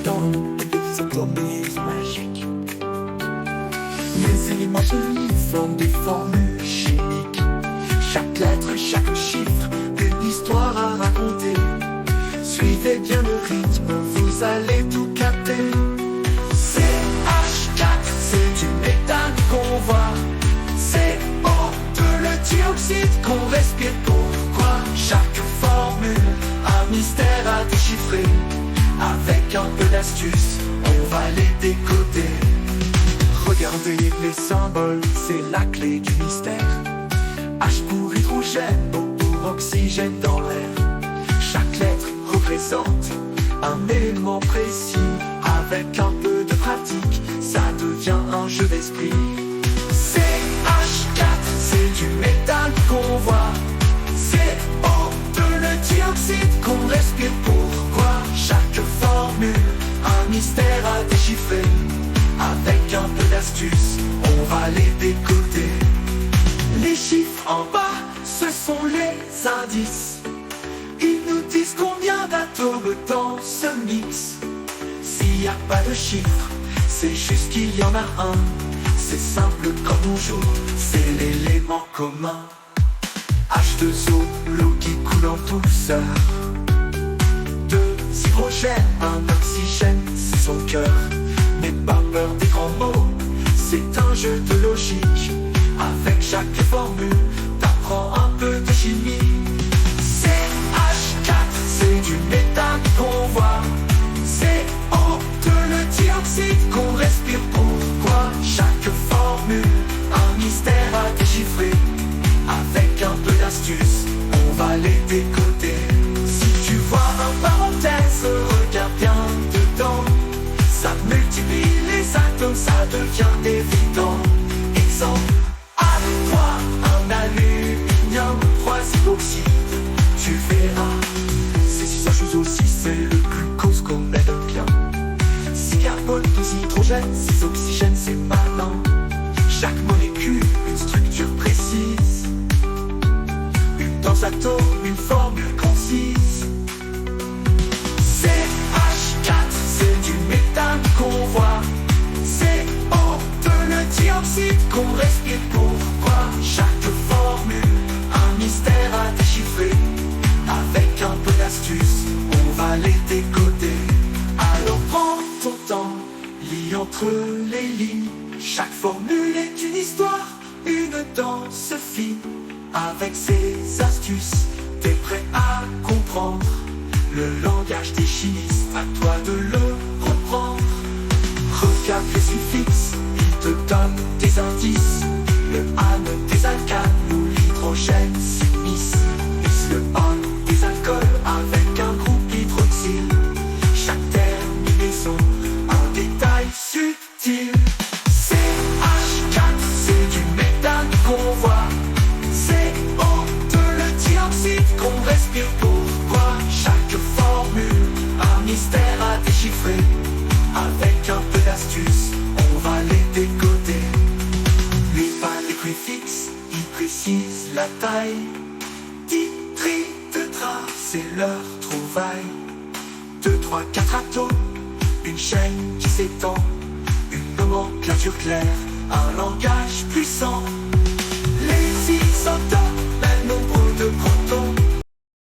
dans des automates magiques. Les éléments chimiques forment des formules chimiques. Chaque lettre, chaque chiffre, une histoire à raconter. Suivez bien le rythme, vous allez tout capter. CH4, c'est du méthane qu'on voit. CO2, le dioxyde qu'on respire. Pourquoi chaque formule, un mystère à déchiffrer. Avec un peu d'astuce, on va les décoder. Regardez les symboles, c'est la clé du mystère. H pour hydrogène, O pour oxygène dans l'air. Chaque lettre représente un élément précis. Avec un peu de pratique, ça devient un jeu d'esprit. CH4, c'est du méthane qu'on voit. CO2, le dioxyde qu'on respire. Pourquoi chaque formule, un mystère à déchiffrer. Avec un peu d'astuce, on va les décoder. Les chiffres en bas, ce sont les indices. Ils nous disent combien d'atomes dans ce mix. S'il n'y a pas de chiffres, c'est juste qu'il y en a un. C'est simple comme bonjour, c'est l'élément commun. H2O, l'eau qui coule en douceur. 2 hydrogène, un oxygène, c'est son cœur. N'aie pas peur des grands mots, c'est un jeu de logique. Avec chaque formule, t'apprends un peu de chimie. CH4, c'est du méthane qu'on voit. CO2, le dioxyde qu'on respire. Pourquoi chaque formule, un mystère à déchiffrer. Avec un peu d'astuce, on va les décoder. Si tu vois un parenthèse, regarde bien dedans. Ça multiplie les atomes, ça devient évident. Exemple, avec toi, un aluminium, 3 hydroxydes. Tu verras, c'est 6H12O6, c'est le glucose qu'on aide bien. 6 carbone, 2 hydrogène, 6 oxygène, c'est malin. Chaque molécule, une structure précise. Une danse atome, une formule concise. CH4, c'est du méthane qu'on voit. CO2, le dioxyde qu'on respire. Pourquoi chaque formule, un mystère à déchiffrer. Avec un peu d'astuce, on va les décoder. Alors prends ton temps, lis entre les lignes. Chaque formule est une histoire, une danse fine. Avec ces astuces, t'es prêt à comprendre le langage des chimistes, à toi de le reprendre. Regarde les suffixes, ils te donnent des indices. Le ane des alcanes ou l'hydrogène s'unissent. Le on des alcools avec un groupe hydroxyle. Chaque terminaison, un détail subtil. CH4, c'est du méthane qu'on voit. CO2, le dioxyde qu'on respire. Pourquoi chaque formule, un mystère à déchiffrer. Avec un peu d'astuce, on va les décoder. Les pas, les préfixes, ils précisent la taille. Titri de trace, c'est leur trouvaille. 2, 3, 4 atomes, une chaîne qui s'étend. Une nomenclature claire, un langage puissant. Les isotopes,